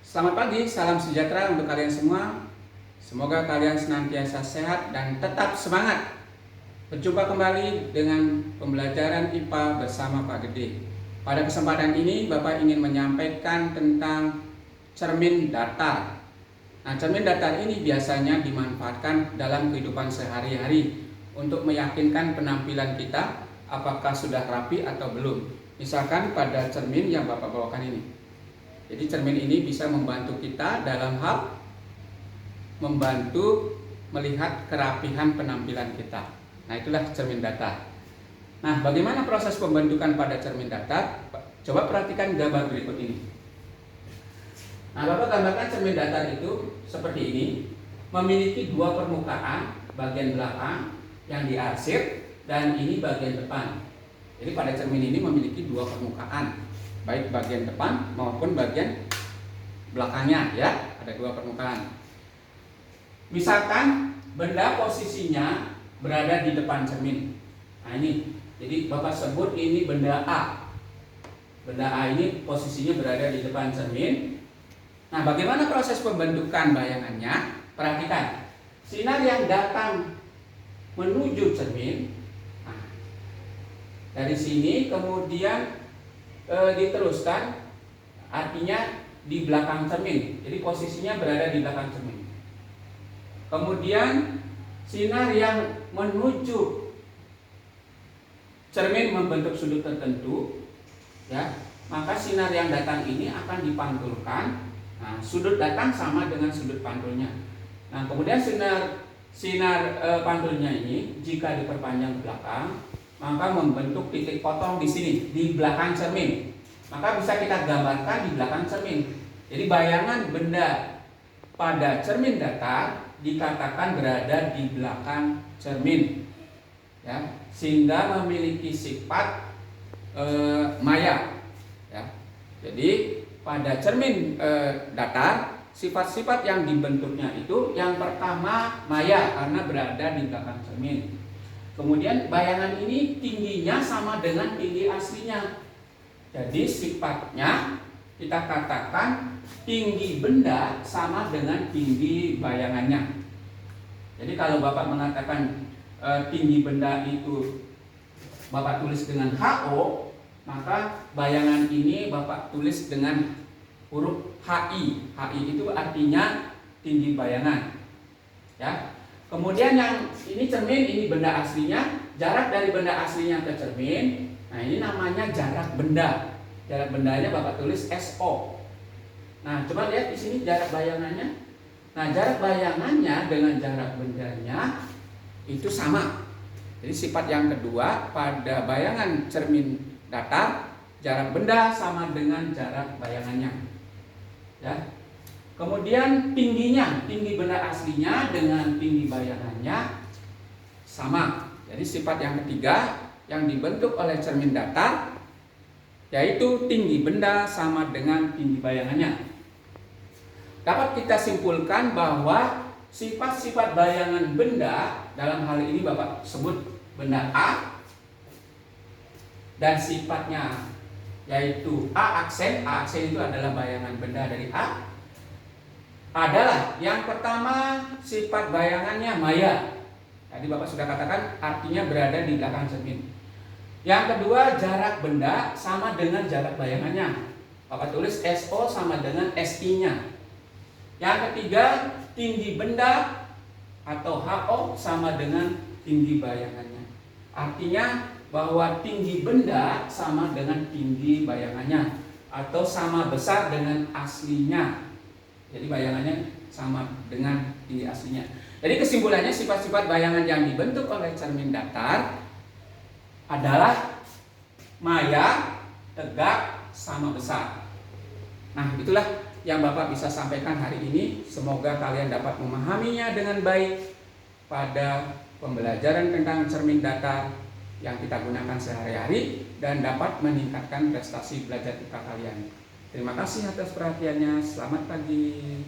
Selamat pagi, salam sejahtera untuk kalian semua. Semoga kalian senantiasa sehat dan tetap semangat. Berjumpa kembali dengan pembelajaran IPA bersama Pak Gede. Pada kesempatan ini Bapak ingin menyampaikan tentang cermin datar. Nah, cermin datar ini biasanya dimanfaatkan dalam kehidupan sehari-hari untuk meyakinkan penampilan kita apakah sudah rapi atau belum. Misalkan pada cermin yang Bapak bawakan ini. Jadi cermin ini bisa membantu kita dalam hal membantu melihat kerapihan penampilan kita. Nah, itulah cermin datar. Nah, bagaimana proses pembentukan pada cermin datar? Coba perhatikan gambar berikut ini. Nah, Bapak gambarkan cermin datar itu seperti ini, memiliki dua permukaan, bagian belakang yang diarsir dan ini bagian depan. Jadi pada cermin ini memiliki dua permukaan, baik bagian depan maupun bagian belakangnya, ya, ada dua permukaan. Misalkan benda posisinya berada di depan cermin. Nah, ini, jadi Bapak sebut ini benda A. Benda A ini posisinya berada di depan cermin. Nah, bagaimana proses pembentukan bayangannya? Perhatikan, sinar yang datang menuju cermin. Nah, dari sini kemudian diteruskan, artinya di belakang cermin. Jadi posisinya berada di belakang cermin. Kemudian sinar yang menuju cermin membentuk sudut tertentu, ya, maka sinar yang datang ini akan dipantulkan. Nah, sudut datang sama dengan sudut pantulnya. Nah, kemudian sinar pantulnya ini jika diperpanjang ke belakang, maka membentuk titik potong di sini di belakang cermin. Maka bisa kita gambarkan di belakang cermin. Jadi bayangan benda pada cermin datar dikatakan berada di belakang cermin, ya, sehingga memiliki sifat maya, ya. Jadi pada cermin datar, sifat-sifat yang dibentuknya itu yang pertama maya karena berada di belakang cermin. Kemudian bayangan ini tingginya sama dengan tinggi aslinya. Jadi sifatnya kita katakan tinggi benda sama dengan tinggi bayangannya. Jadi kalau Bapak mengatakan tinggi benda itu Bapak tulis dengan HO, maka bayangan ini Bapak tulis dengan huruf HI. HI itu artinya tinggi bayangan, ya. Kemudian yang ini cermin, ini benda aslinya, jarak dari benda aslinya ke cermin. Nah, ini namanya jarak benda. Jarak bendanya Bapak tulis SO. Nah, coba lihat di sini jarak bayangannya. Nah, jarak bayangannya dengan jarak bendanya itu sama. Jadi sifat yang kedua pada bayangan cermin datar, jarak benda sama dengan jarak bayangannya, ya. Kemudian tingginya, tinggi benda aslinya dengan tinggi bayangannya sama. Jadi sifat yang ketiga yang dibentuk oleh cermin datar yaitu tinggi benda sama dengan tinggi bayangannya. Dapat kita simpulkan bahwa sifat-sifat bayangan benda dalam hal ini Bapak sebut benda A dan sifatnya yaitu A aksen itu adalah bayangan benda dari A, adalah yang pertama sifat bayangannya maya. Tadi Bapak sudah katakan artinya berada di belakang cermin. Yang kedua jarak benda sama dengan jarak bayangannya. Bapak tulis SO sama dengan SI-nya. Yang ketiga tinggi benda atau HO sama dengan tinggi bayangannya. Artinya bahwa tinggi benda sama dengan tinggi bayangannya atau sama besar dengan aslinya. Jadi bayangannya sama dengan tinggi aslinya. Jadi kesimpulannya sifat-sifat bayangan yang dibentuk oleh cermin datar adalah maya, tegak, sama besar. Nah, itulah yang Bapak bisa sampaikan hari ini. Semoga kalian dapat memahaminya dengan baik pada pembelajaran tentang cermin datar yang kita gunakan sehari-hari dan dapat meningkatkan prestasi belajar kita kalian. Terima kasih atas perhatiannya. Selamat pagi.